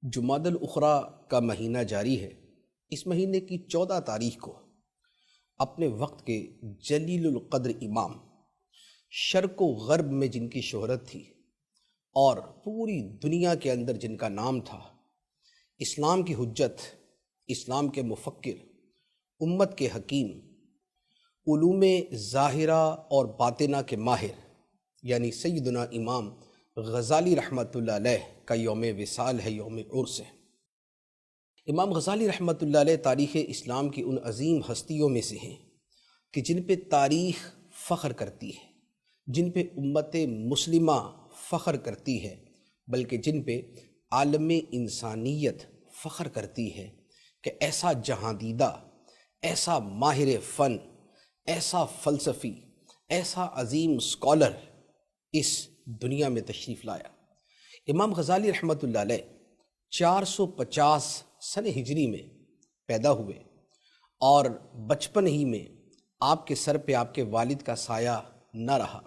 جمادی الاخری کا مہینہ جاری ہے۔ اس مہینے کی 14 تاریخ کو اپنے وقت کے جلیل القدر امام، شرق و غرب میں جن کی شہرت تھی اور پوری دنیا کے اندر جن کا نام تھا، اسلام کی حجت، اسلام کے مفکر، امت کے حکیم، علوم ظاہرہ اور باطنہ کے ماہر، یعنی سیدنا امام غزالی رحمۃ اللہ علیہ کا یوم وصال ہے، یوم عرس ہے۔ امام غزالی رحمۃ اللہ علیہ تاریخ اسلام کی ان عظیم ہستیوں میں سے ہیں کہ جن پہ تاریخ فخر کرتی ہے، جن پہ امت مسلمہ فخر کرتی ہے، بلکہ جن پہ عالم انسانیت فخر کرتی ہے کہ ایسا جہاں دیدہ، ایسا ماہر فن، ایسا فلسفی، ایسا عظیم اسکالر اس دنیا میں تشریف لایا۔ امام غزالی رحمۃ اللہ علیہ 450 سن ہجری میں پیدا ہوئے اور بچپن ہی میں آپ کے سر پہ آپ کے والد کا سایہ نہ رہا۔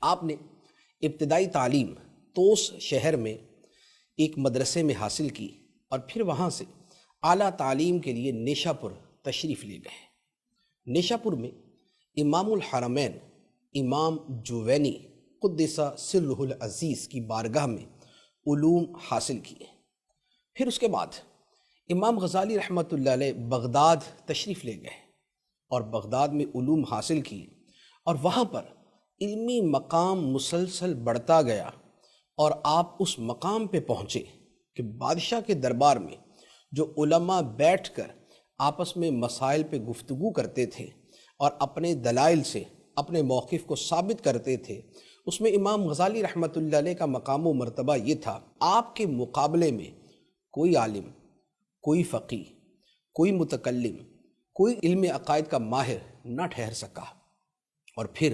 آپ نے ابتدائی تعلیم توس شہر میں ایک مدرسے میں حاصل کی اور پھر وہاں سے اعلیٰ تعلیم کے لیے نیشا پور تشریف لے گئے۔ نیشا پور میں امام الحرمین امام جوینی قدس سرہ العزیز کی بارگاہ میں علوم حاصل کیے۔ پھر اس کے بعد امام غزالی رحمۃ اللہ علیہ بغداد تشریف لے گئے اور بغداد میں علوم حاصل کیے، اور وہاں پر علمی مقام مسلسل بڑھتا گیا اور آپ اس مقام پہ پہنچے کہ بادشاہ کے دربار میں جو علماء بیٹھ کر آپس میں مسائل پہ گفتگو کرتے تھے اور اپنے دلائل سے اپنے موقف کو ثابت کرتے تھے، اس میں امام غزالی رحمۃ اللہ علیہ کا مقام و مرتبہ یہ تھا، آپ کے مقابلے میں کوئی عالم، کوئی فقی، کوئی متکلم، کوئی علم عقائد کا ماہر نہ ٹھہر سکا۔ اور پھر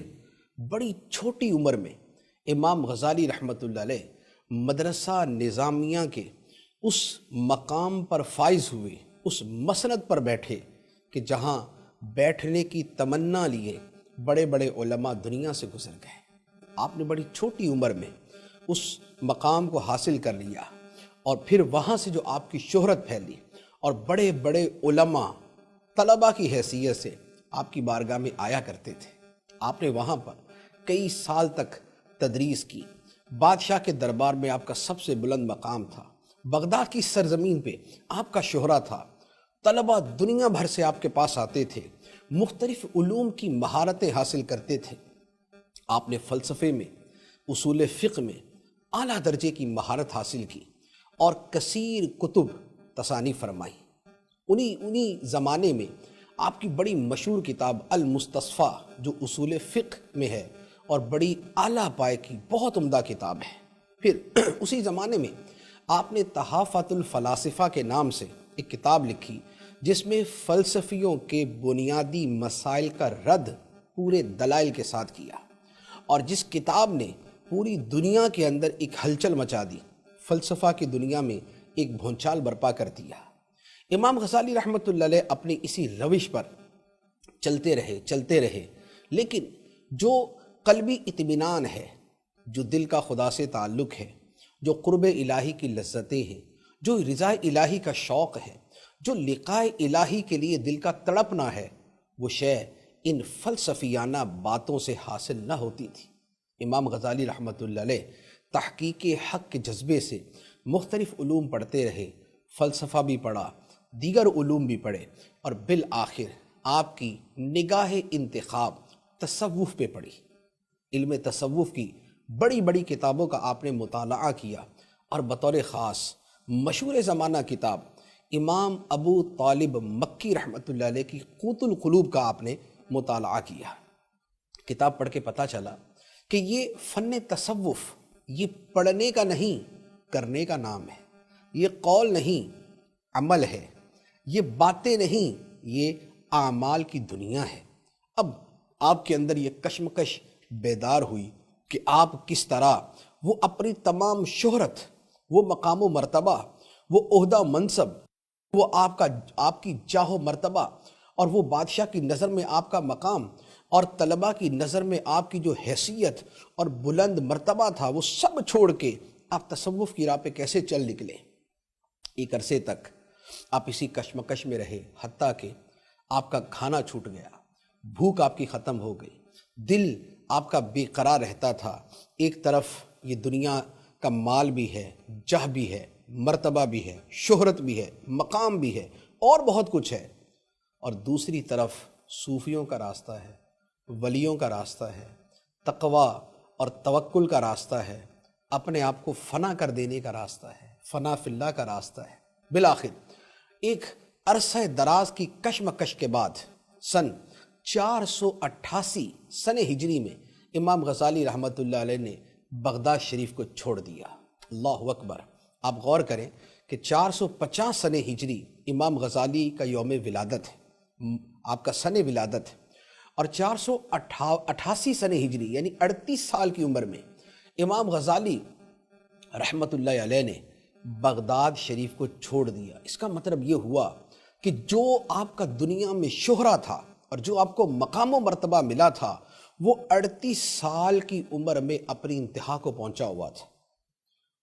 بڑی چھوٹی عمر میں امام غزالی رحمۃ اللہ علیہ مدرسہ نظامیہ کے اس مقام پر فائز ہوئے، اس مسند پر بیٹھے کہ جہاں بیٹھنے کی تمنا لیے بڑے بڑے علماء دنیا سے گزر گئے۔ آپ نے بڑی چھوٹی عمر میں اس مقام کو حاصل کر لیا، اور پھر وہاں سے جو آپ کی شہرت پھیلی اور بڑے بڑے علماء طلباء کی حیثیت سے آپ کی بارگاہ میں آیا کرتے تھے۔ آپ نے وہاں پر کئی سال تک تدریس کی، بادشاہ کے دربار میں آپ کا سب سے بلند مقام تھا، بغداد کی سرزمین پہ آپ کا شہرہ تھا، طلباء دنیا بھر سے آپ کے پاس آتے تھے، مختلف علوم کی مہارتیں حاصل کرتے تھے۔ آپ نے فلسفے میں، اصول فقہ میں اعلیٰ درجے کی مہارت حاصل کی اور کثیر کتب تصانیف فرمائی۔ انہی زمانے میں آپ کی بڑی مشہور کتاب المستصفیٰ جو اصول فقہ میں ہے اور بڑی اعلیٰ پائے کی بہت عمدہ کتاب ہے۔ پھر اسی زمانے میں آپ نے تحافۃ الفلاسفہ کے نام سے ایک کتاب لکھی جس میں فلسفیوں کے بنیادی مسائل کا رد پورے دلائل کے ساتھ کیا، اور جس کتاب نے پوری دنیا کے اندر ایک ہلچل مچا دی، فلسفہ کی دنیا میں ایک بھونچال برپا کر دیا۔ امام غزالی رحمۃ اللہ علیہ اپنی اسی روش پر چلتے رہے، لیکن جو قلبی اطمینان ہے، جو دل کا خدا سے تعلق ہے، جو قرب الہی کی لذتیں ہیں، جو رضا الہی کا شوق ہے، جو لقاء الہی کے لیے دل کا تڑپنا ہے، وہ شے ان فلسفیانہ باتوں سے حاصل نہ ہوتی تھی۔ امام غزالی رحمۃ اللہ علیہ تحقیق حق کے جذبے سے مختلف علوم پڑھتے رہے، فلسفہ بھی پڑھا، دیگر علوم بھی پڑھے، اور بالآخر آپ کی نگاہ انتخاب تصوف پہ پڑی۔ علم تصوف کی بڑی بڑی کتابوں کا آپ نے مطالعہ کیا، اور بطور خاص مشہور زمانہ کتاب امام ابو طالب مکی رحمۃ اللہ علیہ کی قوت القلوب کا آپ نے مطالعہ کیا۔ کتاب پڑھ کے پتہ چلا کہ یہ فن تصوف یہ پڑھنے کا نہیں، کرنے کا نام ہے، یہ قول نہیں، عمل ہے، یہ باتیں نہیں، یہ اعمال کی دنیا ہے۔ اب آپ کے اندر یہ کشمکش بیدار ہوئی کہ آپ کس طرح وہ اپنی تمام شہرت، وہ مقام و مرتبہ، وہ عہدہ منصب، وہ آپ کی جاہ و مرتبہ، اور وہ بادشاہ کی نظر میں آپ کا مقام، اور طلباء کی نظر میں آپ کی جو حیثیت اور بلند مرتبہ تھا، وہ سب چھوڑ کے آپ تصوف کی راہ پہ کیسے چل نکلے۔ ایک عرصے تک آپ اسی کشمکش میں رہے، حتیٰ کہ آپ کا کھانا چھوٹ گیا، بھوک آپ کی ختم ہو گئی، دل آپ کا بے قرار رہتا تھا۔ ایک طرف یہ دنیا کا مال بھی ہے، جہ بھی ہے، مرتبہ بھی ہے، شہرت بھی ہے، مقام بھی ہے، اور بہت کچھ ہے، اور دوسری طرف صوفیوں کا راستہ ہے، ولیوں کا راستہ ہے، تقوی اور توکل کا راستہ ہے، اپنے آپ کو فنا کر دینے کا راستہ ہے، فنا فی اللہ کا راستہ ہے۔ بالآخر ایک عرصہ دراز کی کشمکش کے بعد سن 488 سن ہجری میں امام غزالی رحمۃ اللہ علیہ نے بغداد شریف کو چھوڑ دیا۔ اللہ اکبر! آپ غور کریں کہ 450 سن ہجری امام غزالی کا یوم ولادت ہے، آپ کا سن ولادت ہے، اور 488 سن ہجری یعنی 38 سال کی عمر میں امام غزالی رحمۃ اللہ علیہ نے بغداد شریف کو چھوڑ دیا۔ اس کا مطلب یہ ہوا کہ جو آپ کا دنیا میں شہرہ تھا اور جو آپ کو مقام و مرتبہ ملا تھا، وہ 38 سال کی عمر میں اپنی انتہا کو پہنچا ہوا تھا،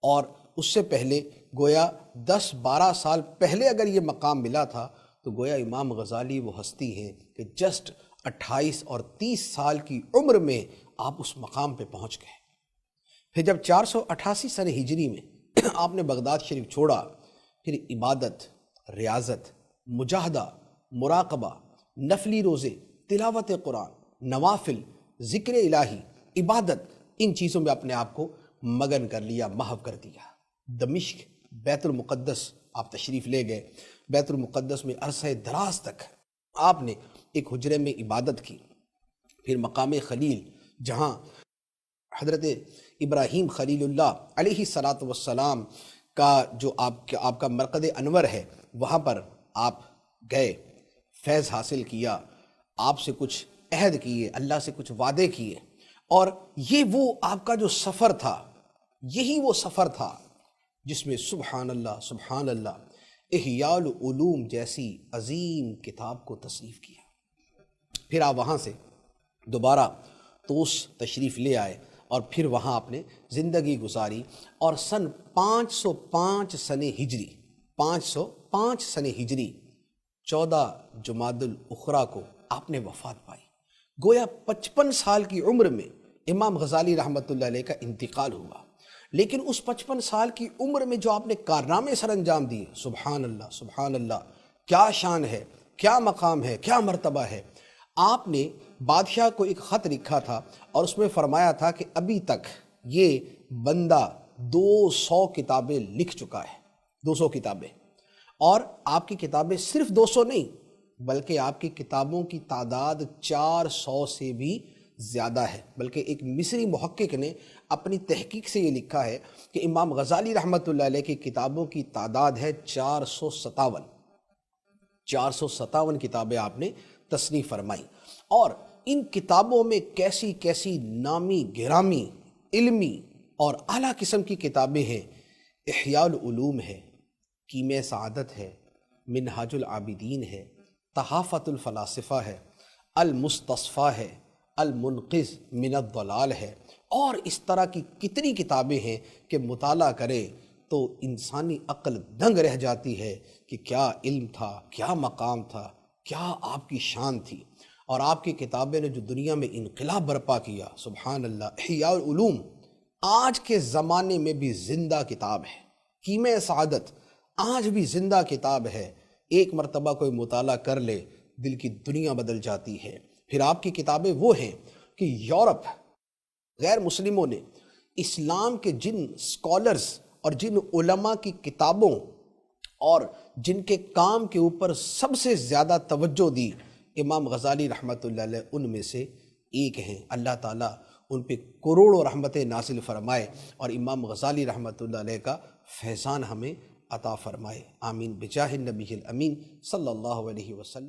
اور اس سے پہلے گویا 10-12 سال پہلے اگر یہ مقام ملا تھا تو گویا امام غزالی وہ ہستی ہیں کہ جسٹ 28 اور 30 سال کی عمر میں آپ اس مقام پہ پہنچ گئے۔ پھر جب 488 سن ہجری میں آپ نے بغداد شریف چھوڑا، پھر عبادت، ریاضت، مجاہدہ، مراقبہ، نفلی روزے، تلاوت قرآن، نوافل، ذکر الہی، عبادت، ان چیزوں میں اپنے آپ کو مگن کر لیا، محو کر دیا۔ دمشق، بیت المقدس آپ تشریف لے گئے۔ بیت المقدس میں عرصہ دراز تک آپ نے ایک حجرے میں عبادت کی۔ پھر مقام خلیل، جہاں حضرت ابراہیم خلیل اللہ علیہ السلام کا جو آپ کا مرقد انور ہے، وہاں پر آپ گئے، فیض حاصل کیا، آپ سے کچھ عہد کیے، اللہ سے کچھ وعدے کیے، اور یہ وہ آپ کا جو سفر تھا، یہی وہ سفر تھا جس میں سبحان اللہ احیاء العلوم جیسی عظیم کتاب کو تصنیف کیا۔ پھر آپ وہاں سے دوبارہ طوس تشریف لے آئے، اور پھر وہاں آپ نے زندگی گزاری، اور سن 505 سن ہجری 505 سن ہجری 14 جمادی الاخری کو آپ نے وفات پائی۔ گویا 55 سال کی عمر میں امام غزالی رحمۃ اللہ علیہ کا انتقال ہوا، لیکن اس 55 سال کی عمر میں جو آپ نے کارنامے سر انجام دیے، سبحان اللہ، کیا شان ہے، کیا مقام ہے، کیا مرتبہ ہے۔ آپ نے بادشاہ کو ایک خط لکھا تھا، اور اس میں فرمایا تھا کہ ابھی تک یہ بندہ 200 کتابیں لکھ چکا ہے، 200 کتابیں، اور آپ کی کتابیں صرف 200 نہیں، بلکہ آپ کی کتابوں کی تعداد 400 سے بھی زیادہ ہے۔ بلکہ ایک مصری محقق نے اپنی تحقیق سے یہ لکھا ہے کہ امام غزالی رحمۃ اللہ علیہ کی کتابوں کی تعداد ہے 457 کتابیں آپ نے تصنیف فرمائی، اور ان کتابوں میں کیسی کیسی نامی گرامی علمی اور اعلیٰ قسم کی کتابیں ہیں۔ احیاء العلوم ہے، کیمیا سعادت ہے، منہاج العابدین ہے، تحافۃ الفلاسفہ ہے، المستصفیٰ ہے، المنقذ من الضلال ہے، اور اس طرح کی کتنی کتابیں ہیں کہ مطالعہ کرے تو انسانی عقل دنگ رہ جاتی ہے کہ کیا علم تھا، کیا مقام تھا، کیا آپ کی شان تھی۔ اور آپ کی کتابیں نے جو دنیا میں انقلاب برپا کیا، سبحان اللہ۔ احیاء العلوم آج کے زمانے میں بھی زندہ کتاب ہے، کیمیا سعادت آج بھی زندہ کتاب ہے، ایک مرتبہ کوئی مطالعہ کر لے دل کی دنیا بدل جاتی ہے۔ پھر آپ کی کتابیں وہ ہیں کہ یورپ غیر مسلموں نے اسلام کے جن سکولرز اور جن علماء کی کتابوں اور جن کے کام کے اوپر سب سے زیادہ توجہ دی، امام غزالی رحمۃ اللہ علیہ ان میں سے ایک ہیں۔ اللہ تعالیٰ ان پہ کروڑوں رحمتیں نازل فرمائے، اور امام غزالی رحمۃ اللہ علیہ کا فیضان ہمیں عطا فرمائے، آمین، بجاہ النبی الامین صلی اللہ علیہ وسلم۔